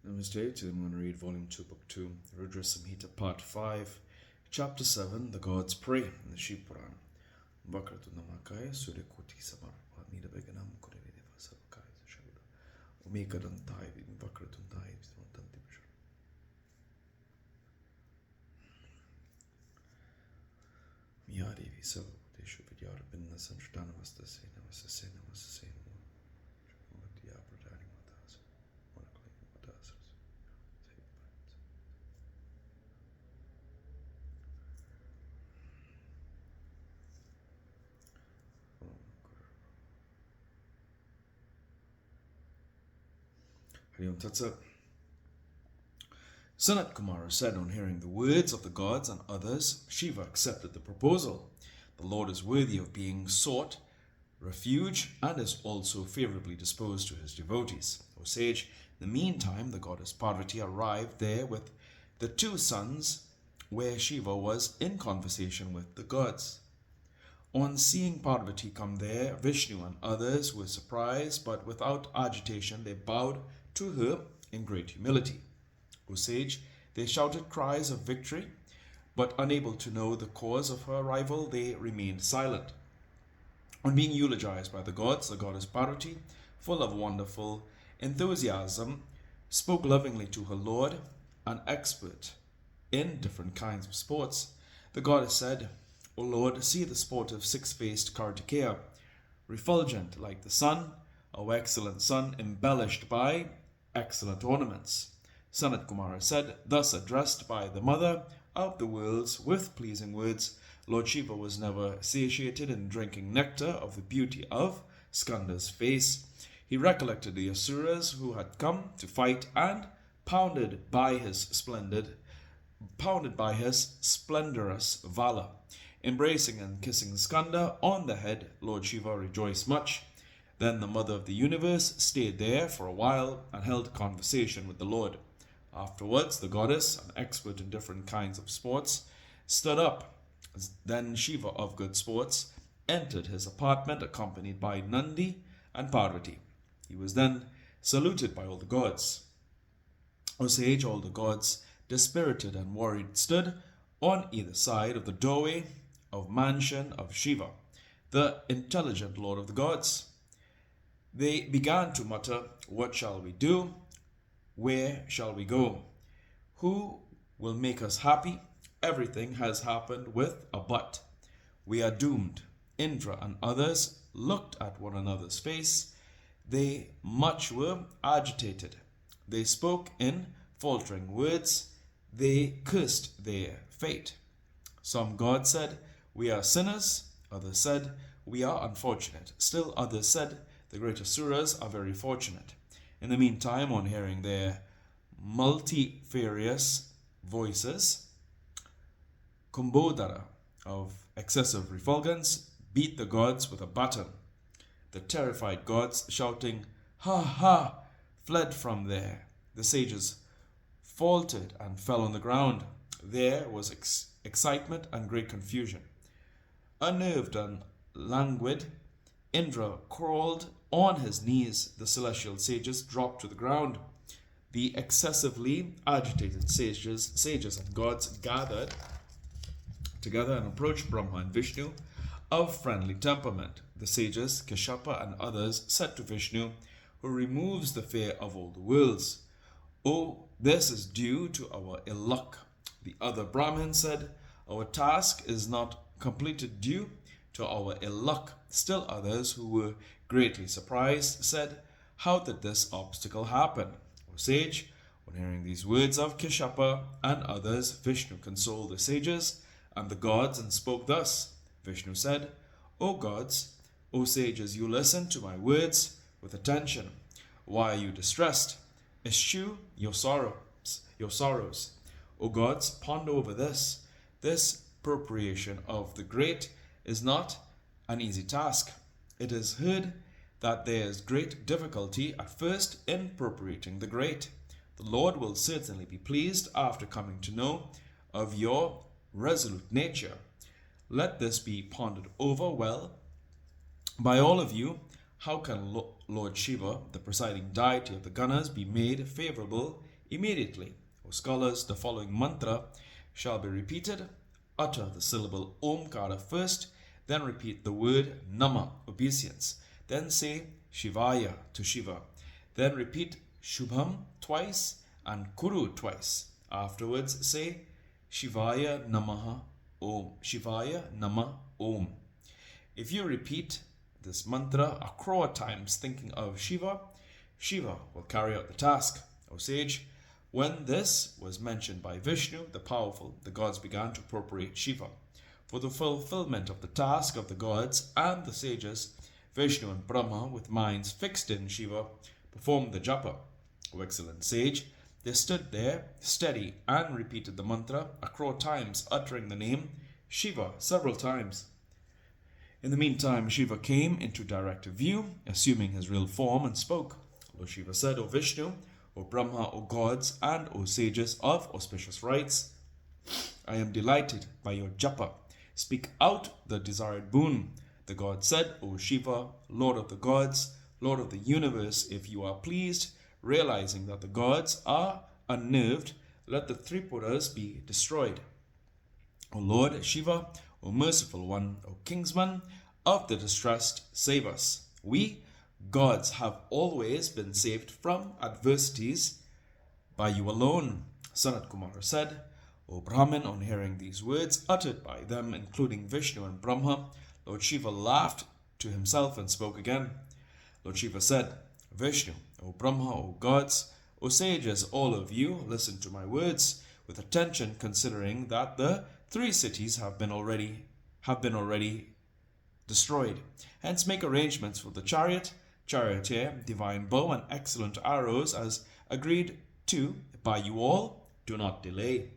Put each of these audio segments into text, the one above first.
Namaste. Today I'm going to read Volume 2, Book 2, Rudra Samhita, Part 5, Chapter 7, The Gods Pray, in the Shiva Puran. Vakratundammakaya Suryakoti Samarpa Niraveganam Kurinideva Savakaya Shavada Omekadantai Vakratundai Vistantanti Vishra. Miyadevi Savadeshu Vidyara Binna Sanshitana Vastasena Vasasena Vasasena Vadya Pradani Matas Monakali Matas. Hari Om Tat Sat. Sanat Kumara said on hearing the words of the gods and others, Shiva accepted the proposal. The Lord is worthy of being sought refuge and is also favorably disposed to his devotees. O sage, in the meantime the goddess Parvati arrived there with the two sons where Shiva was in conversation with the gods. On seeing Parvati come there, Vishnu and others were surprised, but without agitation they bowed to her in great humility. O sage, they shouted cries of victory, but unable to know the cause of her arrival, they remained silent. On being eulogized by the gods, the goddess Parvati, full of wonderful enthusiasm, spoke lovingly to her lord, an expert in different kinds of sports. The goddess said, O Lord, see the sportive six-faced Kartikeya, refulgent like the sun, O excellent sun, embellished by excellent ornaments. Sanat Kumara said, thus addressed by the mother of the worlds with pleasing words, Lord Shiva was never satiated in drinking nectar of the beauty of Skanda's face. He recollected the Asuras who had come to fight and pounded by his splendorous valor. Embracing and kissing Skanda on the head, Lord Shiva rejoiced much. Then the mother of the universe stayed there for a while and held conversation with the Lord. Afterwards, the goddess, an expert in different kinds of sports, stood up. Then Shiva of good sports entered his apartment accompanied by Nandi and Parvati. He was then saluted by all the gods. O sage, all the gods, dispirited and worried, stood on either side of the doorway of mansion of Shiva, the intelligent lord of the gods. They began to mutter, what shall we do? Where shall we go? Who will make us happy? Everything has happened with a but. We are doomed. Indra and others looked at one another's face. They much were agitated. They spoke in faltering words. They cursed their fate. Some gods said, we are sinners. Others said, we are unfortunate. Still others said, the great Asuras are very fortunate. In the meantime, on hearing their multifarious voices, Kumbhodara, of excessive refulgence, beat the gods with a baton. The terrified gods, shouting, ha ha, fled from there. The sages faltered and fell on the ground. There was excitement and great confusion. Unnerved and languid, Indra crawled on his knees. The celestial sages dropped to the ground. The excessively agitated sages and gods gathered together and approached Brahma and Vishnu of friendly temperament. The sages, Kashyapa and others, said to Vishnu, who removes the fear of all the worlds, Oh, this is due to our ill luck. The other Brahmins said, our task is not completed due to our ill luck. Still others, who were greatly surprised, said, how did this obstacle happen? O sage, on hearing these words of Kashyapa and others, Vishnu consoled the sages and the gods and spoke thus. Vishnu said, O gods, O sages, you listen to my words with attention. Why are you distressed? Eschew your sorrows. O gods, ponder over this. This appropriation of the great is not an easy task. It is heard that there is great difficulty at first in appropriating the great. The Lord will certainly be pleased after coming to know of your resolute nature. Let this be pondered over well by all of you. How can Lord Shiva, the presiding deity of the Ganas, be made favorable Immediately, O scholars, the following mantra shall be repeated. Utter the syllable Omkara first, then repeat the word Nama, obeisance. Then say Shivaya to Shiva. Then repeat Shubham twice and Kuru twice. Afterwards say Shivaya Namaha Om. Shivaya Nama Om. If you repeat this mantra a crore times thinking of Shiva, Shiva will carry out the task. O sage, when this was mentioned by Vishnu, the powerful, the gods began to appropriate Shiva. For the fulfillment of the task of the gods and the sages, Vishnu and Brahma, with minds fixed in Shiva, performed the japa. O excellent sage, they stood there steady and repeated the mantra a crore times, uttering the name Shiva several times. In the meantime, Shiva came into direct view, assuming his real form, and spoke. Lord Shiva said, O Vishnu, O Brahma, O gods, and O sages of auspicious rites, I am delighted by your japa. Speak out the desired boon. The god said, O Shiva, Lord of the gods, Lord of the universe, if you are pleased, realizing that the gods are unnerved, let the Tripuras be destroyed. O Lord Shiva, O merciful one, O kingsman of the distressed, save us. We, gods, have always been saved from adversities by you alone. Sanat Kumara said, O Brahmin, on hearing these words uttered by them, including Vishnu and Brahma, Lord Shiva laughed to himself and spoke again. Lord Shiva said, Vishnu, O Brahma, O gods, O sages, all of you, listen to my words with attention, considering that the 3 cities have been already destroyed. Hence make arrangements for the charioteer, divine bow, and excellent arrows as agreed to by you all. Do not delay.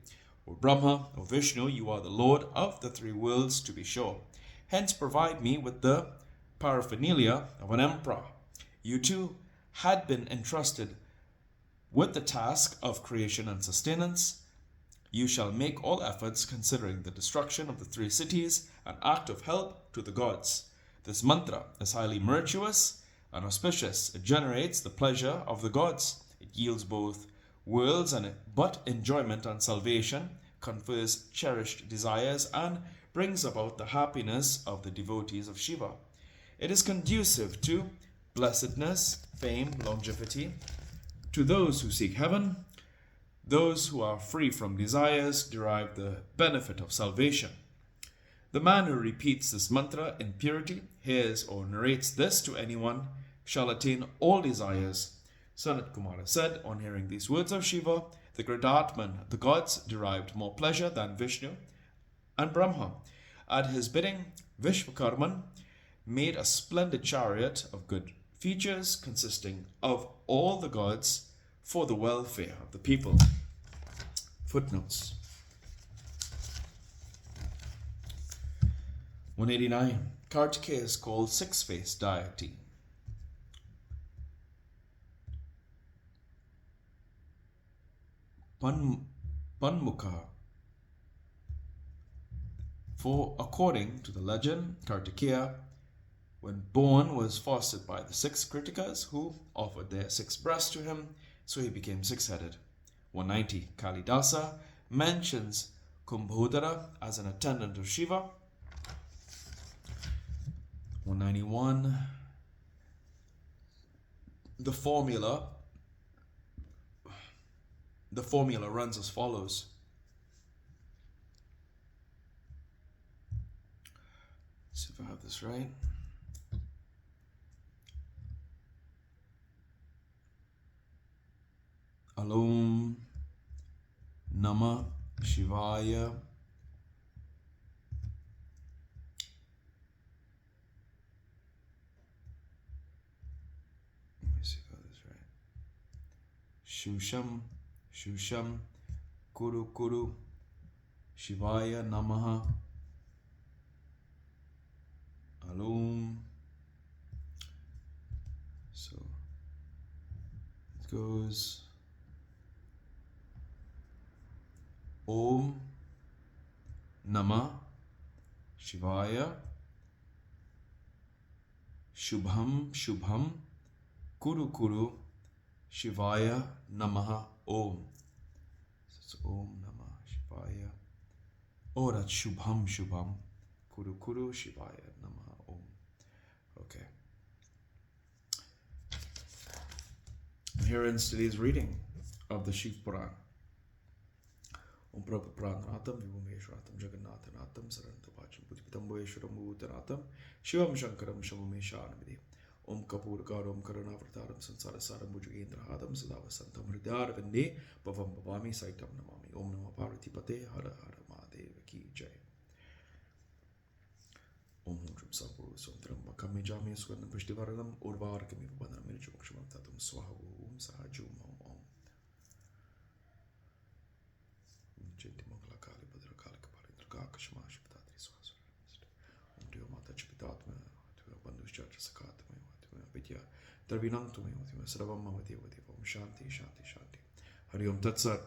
O Brahma, O Vishnu, you are the Lord of the 3 worlds, to be sure. Hence provide me with the paraphernalia of an emperor. You too had been entrusted with the task of creation and sustenance. You shall make all efforts, considering the destruction of the 3 cities, an act of help to the gods. This mantra is highly virtuous and auspicious. It generates the pleasure of the gods. It yields both worlds but enjoyment and salvation, confers cherished desires, and brings about the happiness of the devotees of Shiva. It is conducive to blessedness, fame, longevity. To those who seek heaven, those who are free from desires derive the benefit of salvation. The man who repeats this mantra in purity, hears or narrates this to anyone, shall attain all desires. Sanat Kumara said, on hearing these words of Shiva, the great Atman, the gods derived more pleasure than Vishnu and Brahma. At his bidding, Vishwakarman made a splendid chariot of good features, consisting of all the gods, for the welfare of the people. Footnotes. 189. Kartikeya is called six-faced deity. Panmukha. For according to the legend, Kartikeya, when born, was fostered by the 6 Kritikas, who offered their 6 breasts to him, so he became 6-headed. 190. Kalidasa mentions Kumbhodara as an attendant of Shiva. 191. The formula runs as follows. Let's see if I have this right. Alom Nama Shivaya. Let me see if I have this right. Shusham Kuru Shivaya Namaha. Alom. So it goes Om Namah Shivaya Shubham Kuru Shivaya Namaha Om. So it's Om Namah Shivaya. Oh, that's Shubham Shubham. Kuru Kuru Shivaya Namaha Om. Okay. And here ends today's reading of the Shiva Puran. Om Prabhupranatham Vibhumeshwaratam Jagannatanatham Sarantavacham Putipitamboeshwaram Bhutanatham Shivam Shankaram Shamameshanamidi Om Kapurgaram Karanavataram Sansarasaram Bhujagendrahadam Sadavasantam Hridarvande Bhavam Bhavami Saitam Namami Om Namah Parvatipate Hara Hara Mahadeva Ki Jai Om Hum Sapur Santram Makame Jami Swarnam Prishtivaranam Urvarkami Vadanam Milchukshamam Tatum Swaha Om Sahajum Om Jenti Mangala Kali Badra Kali Kapari Durga Kashma Shiptatri Swasura Om Dio Mata Chipitatma Tua Bandus Chacha Sakatma Tua Vidya Darvinantumi Tua Sravam Mavati Om Shanti Shanti Shanti Hari Om Tat Sat